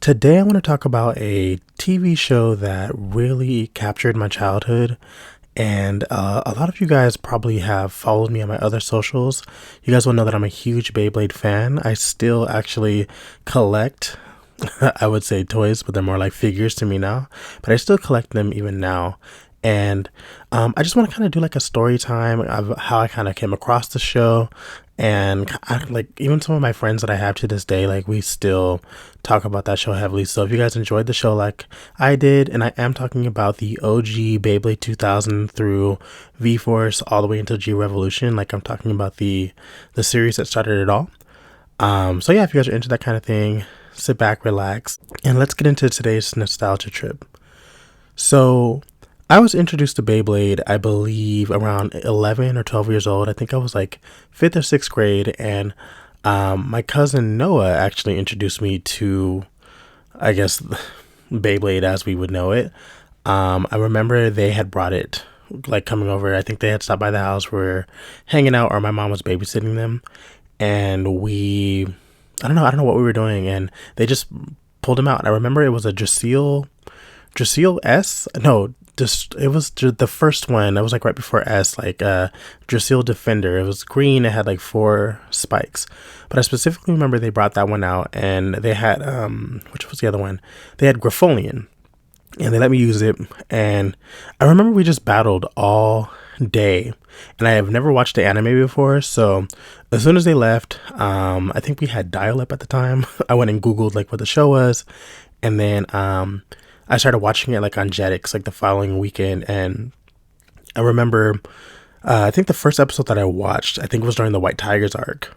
Today, I want to talk about a TV show that really captured my childhood. And a lot of you guys probably have followed me on my other socials. You guys will know that I'm a huge Beyblade fan. I still actually collect, I would say toys, but they're more like figures to me now. But I still collect them even now. And I just want to kind of do like a story time of how I kind of came across the show. And like even some of my friends that I have to this day, like we still talk about that show heavily. So if you guys enjoyed the show like I did, and I am talking about the OG Beyblade 2000 through V-Force all the way into G Revolution, like I'm talking about the series that started it all. So yeah, if you guys are into that kind of thing, sit back, relax, and let's get into today's nostalgia trip. So I was introduced to Beyblade, I believe, around 11 or 12 years old. I think I was like 5th or 6th grade. And my cousin Noah actually introduced me to, I guess, Beyblade as we would know it. I remember they had brought it, like coming over. I think they had stopped by the house. We were hanging out, or my mom was babysitting them. And I don't know what we were doing. And they just pulled him out. I remember it was a Drasil S? No, just it was the first one. That was like right before S, like Drasil Defender. It was green. It had like 4 spikes. But I specifically remember they brought that one out, and they had which was the other one? They had Grifolian, and they let me use it. And I remember we just battled all day, and I have never watched the anime before. So as soon as they left, I think we had dial-up at the time. I went and Googled like what the show was, and then I started watching it like on Jetix like the following weekend. And I remember I think the first episode that I watched, I think, was during the White Tigers arc.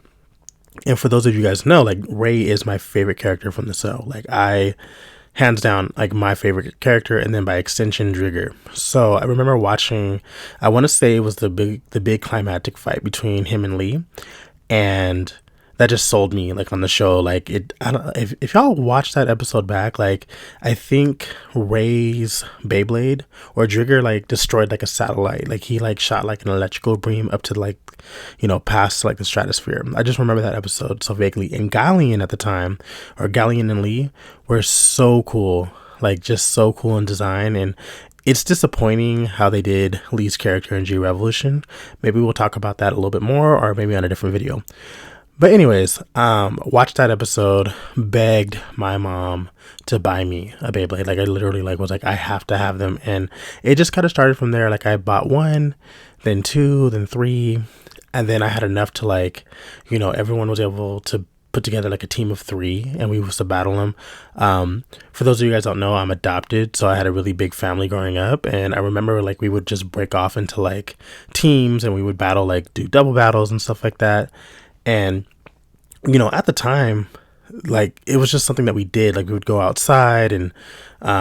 And for those of you guys know, like Ray is my favorite character from the show. Like I hands down like my favorite character, and then by extension Drigger. So I remember watching, I want to say it was the big climactic fight between him and Lee, and that just sold me like on the show. Like it, I don't, if y'all watch that episode back, like I think Ray's Beyblade or Drigger like destroyed like a satellite. Like he like shot like an electrical beam up to like, past like the stratosphere. I just remember that episode so vaguely. And Galleon at the time, or Galleon and Lee, were so cool, like just so cool in design. And it's disappointing how they did Lee's character in G Revolution. Maybe we'll talk about that a little bit more, or maybe on a different video. But anyways, watched that episode, begged my mom to buy me a Beyblade. Like I literally like was like, I have to have them. And it just kind of started from there. Like I bought 1, then 2, then 3. And then I had enough to like, everyone was able to put together like a team of 3, and we used to battle them. For those of you guys don't know, I'm adopted. So I had a really big family growing up. And I remember like we would just break off into like teams, and we would battle, like do double battles and stuff like that. And, at the time, like, it was just something that we did. Like, we would go outside, and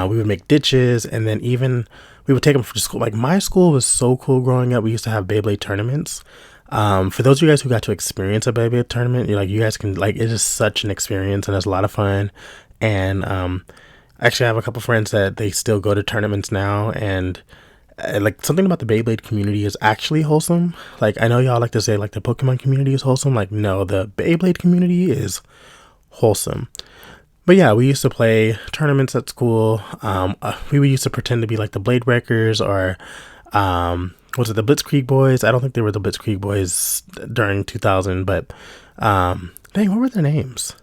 we would make ditches, and then even we would take them to school. Like, my school was so cool growing up. We used to have Beyblade tournaments. For those of you guys who got to experience a Beyblade tournament, you guys can, like, it is such an experience, and it's a lot of fun. And actually, I have a couple friends that they still go to tournaments now, and like something about the Beyblade community is actually wholesome. Like I know y'all like to say like the Pokemon community is wholesome. Like no, the Beyblade community is wholesome. But yeah, we used to play tournaments at school. We used to pretend to be like the Blade Breakers, or was it the Blitzkrieg Boys? I don't think they were the Blitzkrieg Boys during 2000, but dang, what were their names?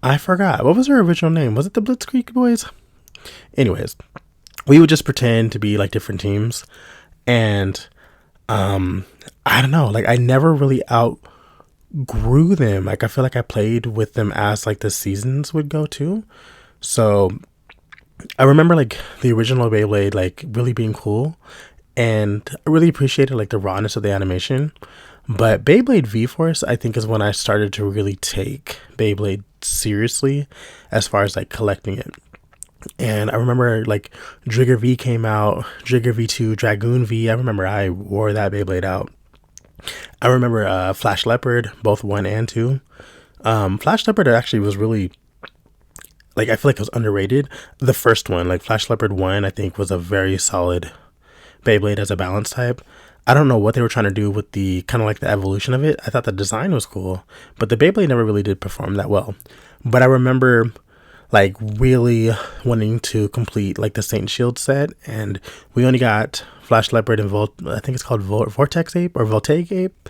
I forgot. What was their original name? Was it the Blitzkrieg Boys? Anyways, we would just pretend to be like different teams. And I don't know, like I never really outgrew them. Like I feel like I played with them as like the seasons would go too. So I remember like the original Beyblade like really being cool, and I really appreciated like the rawness of the animation. But Beyblade V-Force, I think, is when I started to really take Beyblade seriously as far as like collecting it. And I remember like Drigger V came out, Drigger V2, Dragoon V. I remember I wore that Beyblade out. I remember Flash Leopard, both 1 and 2. Flash Leopard actually was really, like, I feel like it was underrated. The first one, like Flash Leopard 1, I think was a very solid Beyblade as a balance type. I don't know what they were trying to do with the kind of like the evolution of it. I thought the design was cool, but the Beyblade never really did perform that well. But I remember like really wanting to complete like the Saint Shield set, and we only got Flash Leopard and I think it's called Vortex Ape or Voltaic Ape,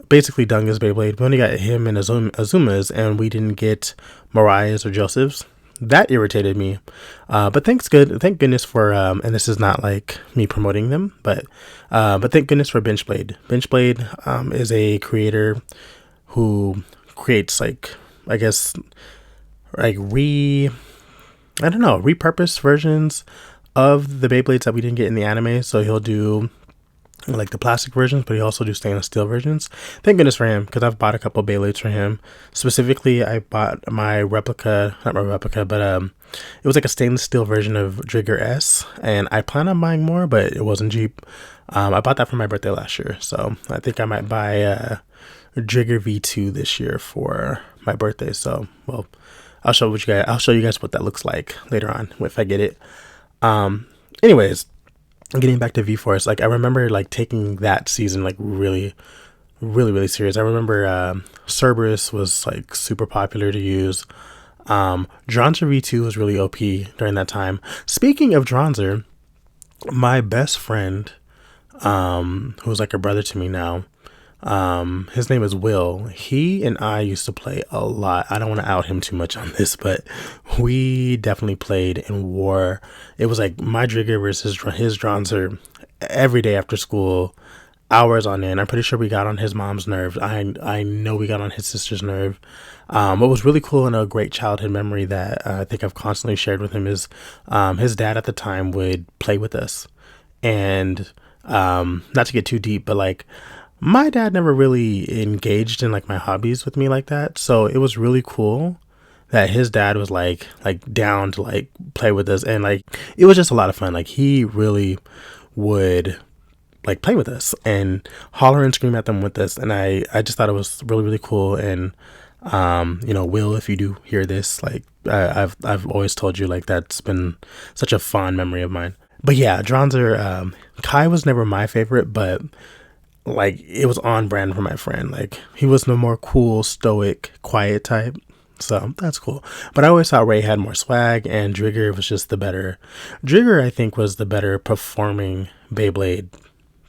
basically Dunga's Beyblade. We only got him and Azuma's, and we didn't get Mariah's or Joseph's. That irritated me. But thank goodness for and this is not like me promoting them, but thank goodness for Benchblade. Benchblade is a creator who creates like, I guess, like repurposed versions of the Beyblades that we didn't get in the anime. So he'll do like the plastic versions, but he also do stainless steel versions. Thank goodness for him, because I've bought a couple of Beyblades for him. Specifically, I bought my replica, not my replica, but it was like a stainless steel version of Drigger S, and I plan on buying more, but it wasn't cheap. I bought that for my birthday last year, so I think I might buy Drigger V2 this year for my birthday. So, well, I'll show you guys what that looks like later on if I get it. Anyways, getting back to V-Force, like I remember like taking that season like really serious. I remember Cerberus was like super popular to use. Dronzer V2 was really OP during that time. Speaking of Dronzer, my best friend, who's like a brother to me now, his name is Will. He and I used to play a lot. I don't want to out him too much on this, but we definitely played in war. It was like my Drigger versus his Dronzer every day after school, hours on end. I'm pretty sure we got on his mom's nerve. I know we got on his sister's nerve. What was really cool and a great childhood memory that I think I've constantly shared with him is his dad at the time would play with us. And not to get too deep, but like, my dad never really engaged in like my hobbies with me like that. So it was really cool that his dad was like down to like play with us. And like, it was just a lot of fun. Like he really would like play with us and holler and scream at them with us. And I just thought it was really cool. And, Will, if you do hear this, like I've always told you, like, that's been such a fond memory of mine. But yeah, Dronzer, Kai was never my favorite, but like it was on brand for my friend. Like he was the more cool, stoic, quiet type. So that's cool. But I always thought Ray had more swag, and Drigger was just the better. Drigger, I think, was the better performing Beyblade,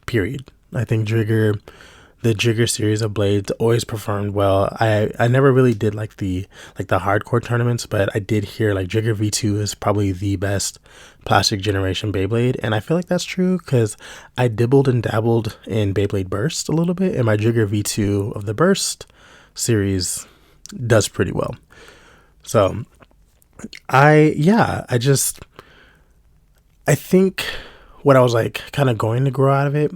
period. I think the Drigger series of blades always performed well. I never really did like the hardcore tournaments, but I did hear like Drigger V2 is probably the best plastic generation Beyblade, and I feel like that's true because I dibbled and dabbled in Beyblade Burst a little bit, and my Drigger V2 of the Burst series does pretty well. So I think what I was like kind of going to grow out of it,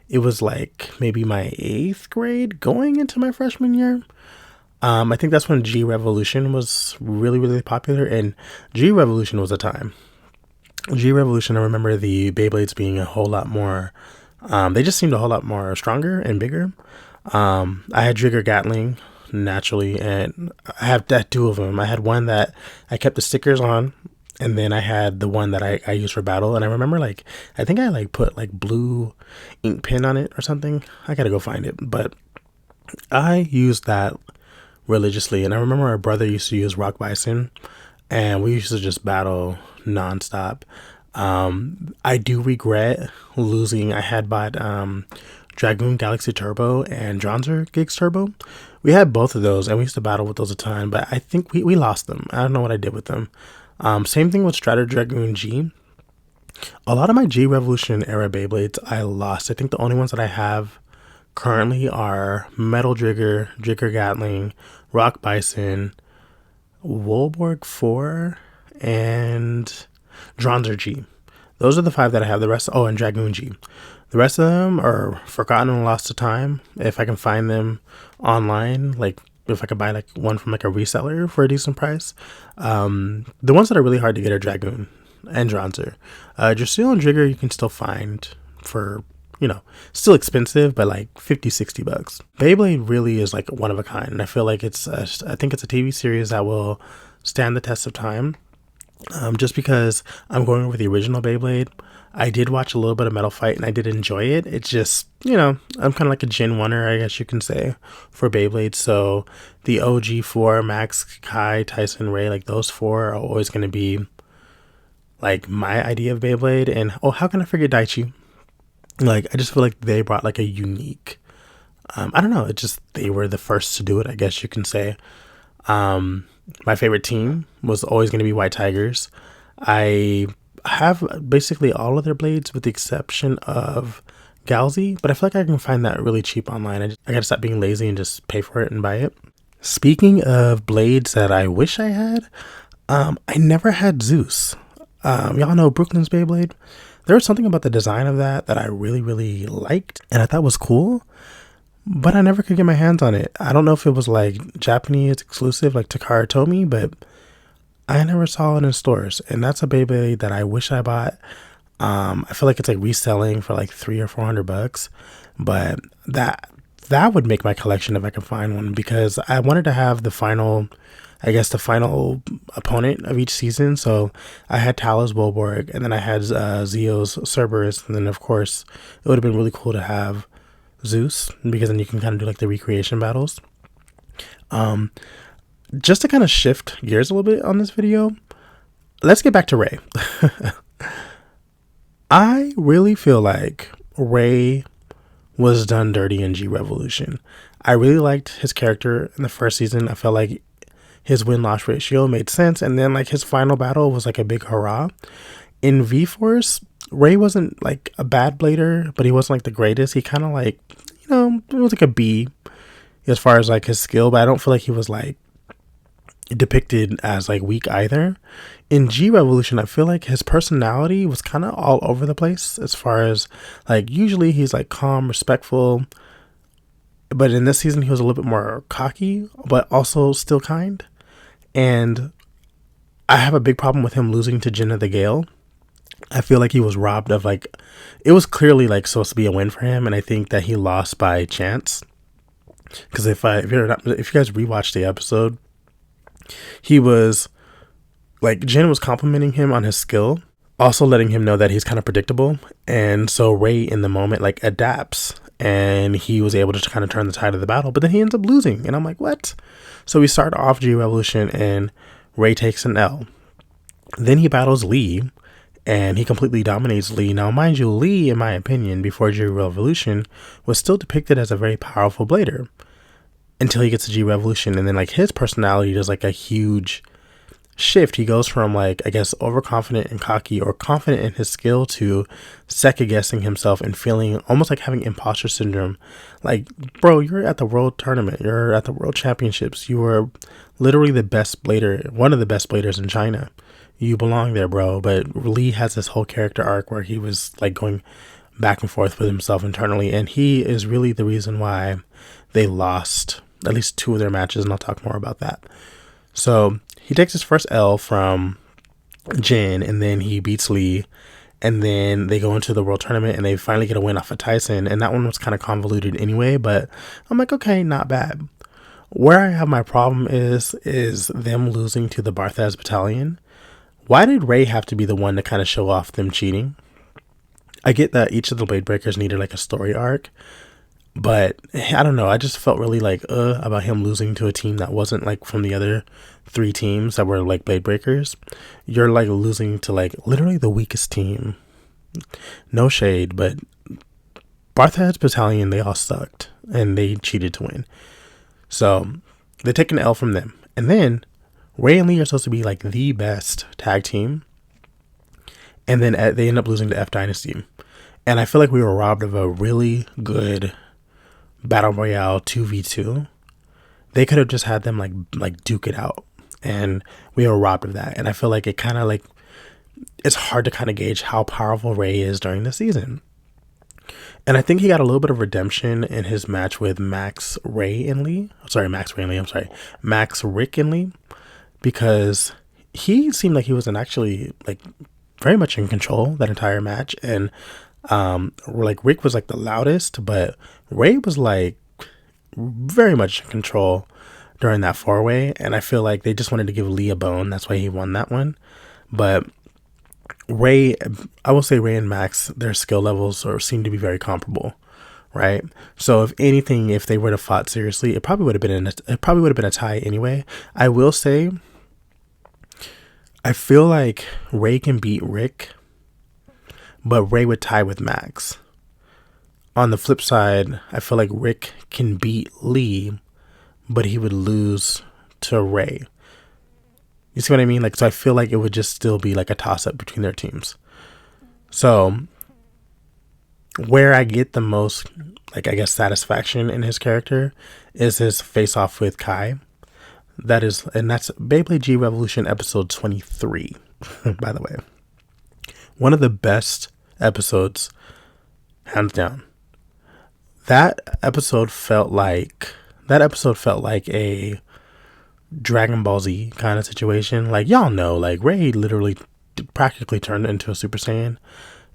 it was like maybe my 8th grade going into my freshman year. I think that's when G Revolution was really popular, and G Revolution was a time. G Revolution, I remember the Beyblades being a whole lot more, they just seemed a whole lot more stronger and bigger. I had Drigger Gatling naturally, and I have that 2 of them. I had one that I kept the stickers on, and then I had the one that I used for battle. And I remember like, I think I like put like blue ink pen on it or something. I gotta go find it, but I used that religiously. And I remember our brother used to use Rock Bison, and we used to just battle nonstop. I do regret losing. I had bought Dragoon Galaxy Turbo and Dronzer Gigs Turbo. We had both of those, and we used to battle with those a ton, but I think we lost them. I don't know what I did with them. Same thing with Strato Dragoon G. A lot of my G Revolution era Beyblades I lost. I think the only ones that I have currently are Metal Drigger, Drigger Gatling, Rock Bison, Wolborg 4, and Dronzer G. Those are the 5 that I have. The rest, and Dragoon G. The rest of them are forgotten and lost to time. If I can find them online, like if I could buy like one from like a reseller for a decent price. The ones that are really hard to get are Dragoon and Dronzer. Dracil and Drigger you can still find for, still expensive, but like $50-$60. Beyblade really is like one of a kind, and I feel like I think it's a TV series that will stand the test of time. Just because I'm going over the original Beyblade, I did watch a little bit of Metal Fight and I did enjoy it. It's just, I'm kind of like a Gen 1er, I guess you can say, for Beyblade. So the OG 4, Max, Kai, Tyson, Ray, like those four are always going to be like my idea of Beyblade. And oh, how can I forget Daichi? Like, I just feel like they brought like a unique, I don't know, it just, they were the first to do it, I guess you can say. My favorite team was always going to be White Tigers. I have basically all of their blades with the exception of Galsy, but I feel like I can find that really cheap online. I gotta stop being lazy and just pay for it and buy it. Speaking of blades that I wish I had, I never had Zeus. Y'all know Brooklyn's Beyblade? There was something about the design of that I really, really liked and I thought was cool, but I never could get my hands on it. I don't know if it was like Japanese exclusive like Takara Tomy, but I never saw it in stores, and that's a Beyblade that I wish I bought. I feel like it's like reselling for like $300 or $400, but that would make my collection if I could find one, because I wanted to have the final opponent of each season. So I had Talos Bulborg, and then I had Zeo's Cerberus, and then of course it would have been really cool to have Zeus, because then you can kind of do like the recreation battles. Just to kind of shift gears a little bit on this video, let's get back to Ray. I really feel like Ray was done dirty in G Revolution. I really liked his character in the first season. I felt like his win-loss ratio made sense, and then like his final battle was like a big hurrah. In V-Force, Ray wasn't like a bad blader, but he wasn't like the greatest. He kind of like, it was like a B as far as like his skill, but I don't feel like he was like depicted as like weak either. In G Revolution, I feel like his personality was kind of all over the place, as far as like usually he's like calm, respectful, but in this season he was a little bit more cocky, but also still kind. And I have a big problem with him losing to Jenna the Gale. I feel like he was robbed of like, it was clearly like supposed to be a win for him, and I think that he lost by chance. Because if you guys rewatch the episode, he was like, Jen was complimenting him on his skill, also letting him know that he's kind of predictable. And so Ray in the moment like adapts, and he was able to kind of turn the tide of the battle, but then he ends up losing. And I'm like, what? So we start off G Revolution and Ray takes an L. Then he battles Lee and he completely dominates Lee. Now, mind you, Lee, in my opinion, before G Revolution, was still depicted as a very powerful blader until he gets to G Revolution. And then like his personality does like a huge shift. He goes from like, I guess, overconfident and cocky, or confident in his skill, to second guessing himself and feeling almost like having imposter syndrome. Like, bro, you're at the world tournament, you're at the world championships, you were literally the best blader, one of the best bladers in China. You belong there, bro. But Lee has this whole character arc where he was like going back and forth with himself internally, and he is really the reason why they lost at least 2 of their matches, and I'll talk more about that. So he takes his first L from Jin, and then he beats Lee, and then they go into the world tournament and they finally get a win off of Tyson, and that one was kind of convoluted anyway, but I'm like, okay, not bad. Where I have my problem is them losing to the Barthaz Battalion. Why did Ray have to be the one to kind of show off them cheating? I get that each of the Blade Breakers needed like a story arc, but I don't know. I just felt really like about him losing to a team that wasn't like from the other 3 teams that were like Blade Breakers. You're like losing to like literally the weakest team. No shade, but Barthaz Battalion, they all sucked and they cheated to win. So they take an L from them, and then Ray and Lee are supposed to be like the best tag team, and then they end up losing to F Dynasty. And I feel like we were robbed of a really good Battle Royale 2v2. They could have just had them like duke it out, and we were robbed of that. And I feel like it kind of like, it's hard to kind of gauge how powerful Ray is during the season. And I think he got a little bit of redemption in his match with Max, Rick and Lee, because he seemed like he wasn't actually like very much in control that entire match. And like Rick was like the loudest, but Ray was like very much in control during that 4-way. And I feel like they just wanted to give Lee a bone. That's why he won that one. But Ray, I will say Ray and Max, their skill levels seem to be very comparable, right? So if anything, if they were to fought seriously, it probably would have been a tie anyway. I will say, I feel like Ray can beat Rick, but Ray would tie with Max. On the flip side, I feel like Rick can beat Lee, but he would lose to Ray. You see what I mean? Like, so I feel like it would just still be like a toss-up between their teams. So, where I get the most, like, I guess, satisfaction in his character is his face-off with Kai. That's Beyblade G Revolution episode 23, by the way. One of the best episodes, hands down. That episode felt like a Dragon Ball Z kind of situation. Like, y'all know, like, Ray literally practically turned into a Super Saiyan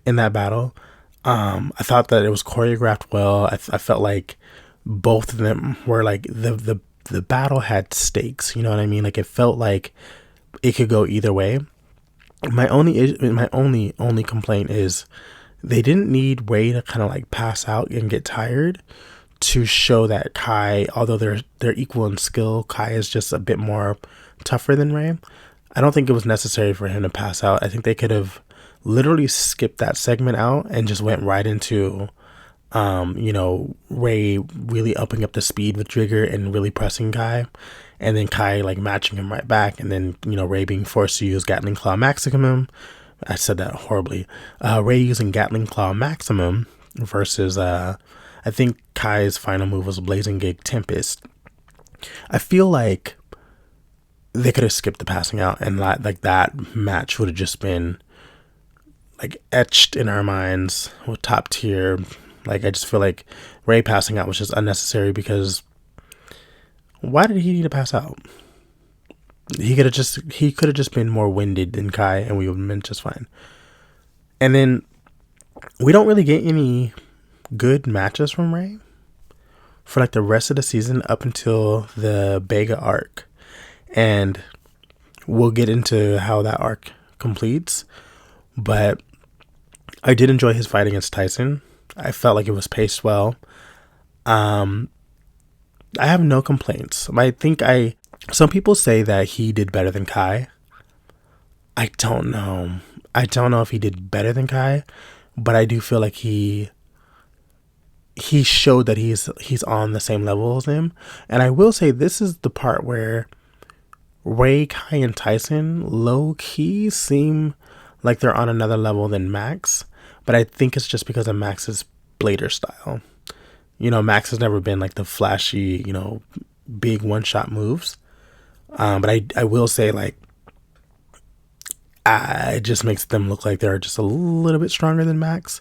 in that battle. I thought that it was choreographed well. I felt like both of them were like, the battle had stakes, you know what I mean? Like, it felt like it could go either way. My only complaint is they didn't need Ray to kind of like pass out and get tired to show that Kai, although they're equal in skill, Kai is just a bit more tougher than Ray. I don't think it was necessary for him to pass out. I think they could have literally skipped that segment out and just went right into, Ray really upping up the speed with Trigger and really pressing Kai, and then Kai like matching him right back, and then, Ray being forced to use Gatling Claw Maximum. I said that horribly. Ray using Gatling Claw Maximum versus I think Kai's final move was Blazing Gig Tempest. I feel like they could have skipped the passing out, and that match would have just been like etched in our minds with top tier. Like, I just feel like Ray passing out was just unnecessary, because why did he need to pass out? He could have just been more winded than Kai, and we would have been just fine. And then we don't really get any good matches from Ray for like the rest of the season up until the Bega arc, and we'll get into how that arc completes. But I did enjoy his fight against Tyson. I felt like it was paced well. I have no complaints. Some people say that he did better than Kai. I don't know if he did better than Kai, but I do feel like he showed that he's on the same level as him. And I will say, this is the part where Ray, Kai, and Tyson low-key seem like they're on another level than Max. But I think it's just because of Max's blader style. Max has never been like the flashy, big one-shot moves. But I will say, like, it just makes them look like they're just a little bit stronger than Max.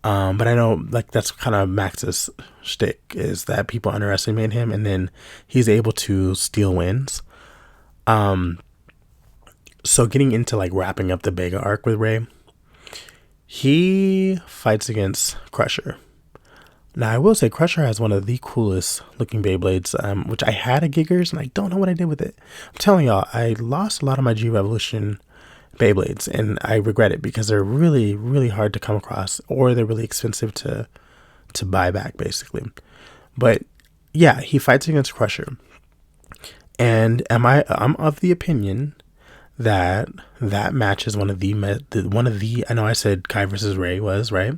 But I know, like, that's kind of Max's shtick, is that people underestimate him, and then he's able to steal wins. So getting into, like, wrapping up the Bega arc with Ray, he fights against Crusher. Now, I will say Crusher has one of the coolest looking Beyblades, which I had at Giggers, and I don't know what I did with it. I'm telling y'all, I lost a lot of my G Revolution Beyblades, and I regret it, because they're really, really hard to come across, or they're really expensive to buy back, basically. But yeah, he fights against Crusher, and I'm of the opinion that match is one of the I know I said Kai versus Ray was right,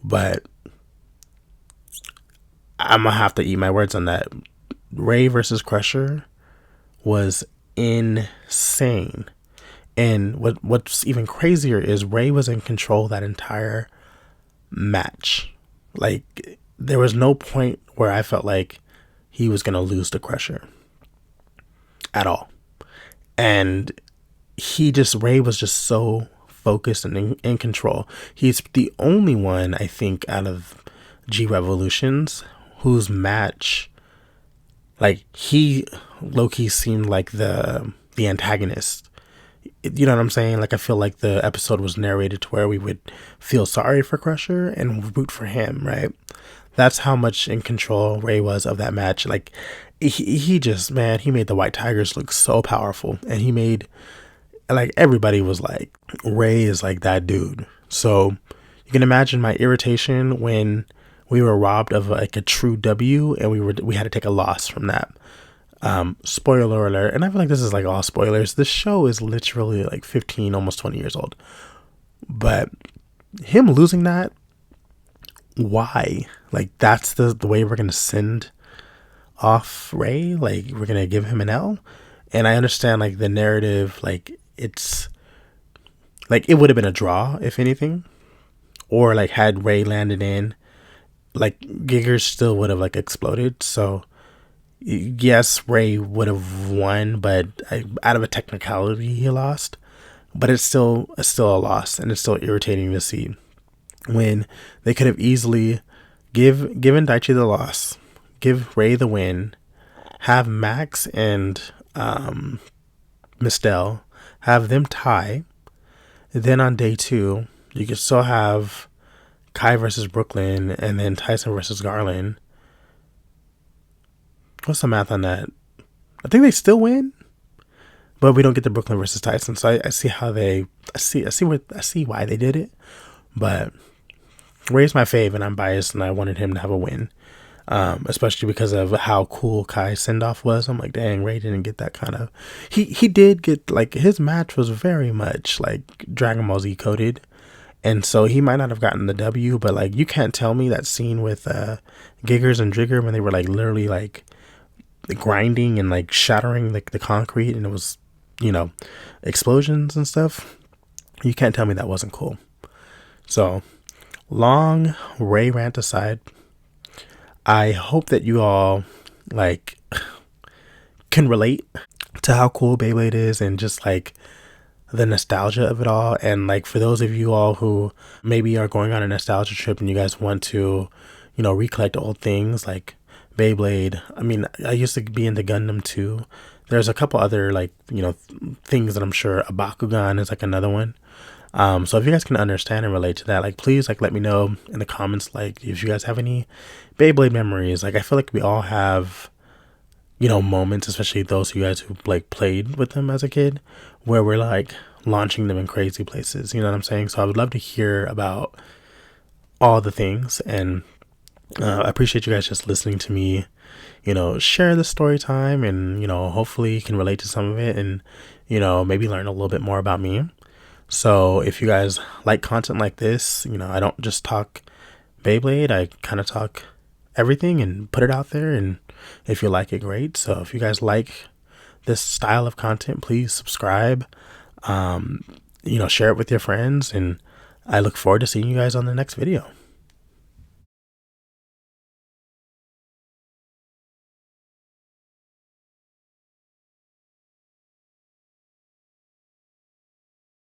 but I'm gonna have to eat my words on that. Ray versus Crusher was insane. And what's even crazier is Ray was in control that entire match. Like, there was no point where I felt like he was going to lose to Crusher at all. And Ray was just so focused and in control. He's the only one, I think, out of G Revolutions whose match, like, he low-key seemed like the antagonist. You know what I'm saying? Like, I feel like the episode was narrated to where we would feel sorry for Crusher and root for him, right? That's how much in control Ray was of that match. Like, he just, man, he made the White Tigers look so powerful. And he made like everybody was like, Ray is like that dude. So you can imagine my irritation when we were robbed of like a true W, and we had to take a loss from that. Spoiler alert, and I feel like this is like all spoilers. This show is literally like 15, almost 20 years old. But him losing that, why? Like, that's the way we're gonna send off Ray? Like, we're gonna give him an L? And I understand like the narrative, like it's like it would have been a draw if anything, or like had Ray landed in, like Giggers still would have like exploded. So yes, Ray would have won, but out of a technicality, he lost. But it's still a loss, and it's still irritating to see when they could have easily given Daichi the loss, give Ray the win, have Max and Mistel have them tie. Then on day 2, you could still have Kai versus Brooklyn, and then Tyson versus Garland. What's the math on that? I think they still win, but we don't get the Brooklyn versus Tyson. So I see how I see why they did it. But Ray's my fave, and I'm biased, and I wanted him to have a win, especially because of how cool Kai's send off was. I'm like, dang, Ray didn't get that kind of. He did get, like, his match was very much like Dragon Ball Z coded. And so he might not have gotten the W, but like you can't tell me that scene with Giggers and Jigger when they were like literally like grinding and like shattering like the concrete, and it was, explosions and stuff. You can't tell me that wasn't cool. So, long Ray rant aside, I hope that you all like can relate to how cool Beyblade is, and just like the nostalgia of it all. And like for those of you all who maybe are going on a nostalgia trip and you guys want to, recollect old things like Beyblade. I mean, I used to be into Gundam too. There's a couple other like, things that I'm sure. A Bakugan is like another one. So if you guys can understand and relate to that, like please like let me know in the comments, like if you guys have any Beyblade memories. Like I feel like we all have, moments, especially those of you guys who like played with them as a kid, where we're like launching them in crazy places. You know what I'm saying? So I would love to hear about all the things, and I appreciate you guys just listening to me, share the story time, and, hopefully you can relate to some of it, and, maybe learn a little bit more about me. So if you guys like content like this, I don't just talk Beyblade, I kind of talk everything and put it out there. And if you like it, great. So if you guys like this style of content, please subscribe, share it with your friends, and I look forward to seeing you guys on the next video.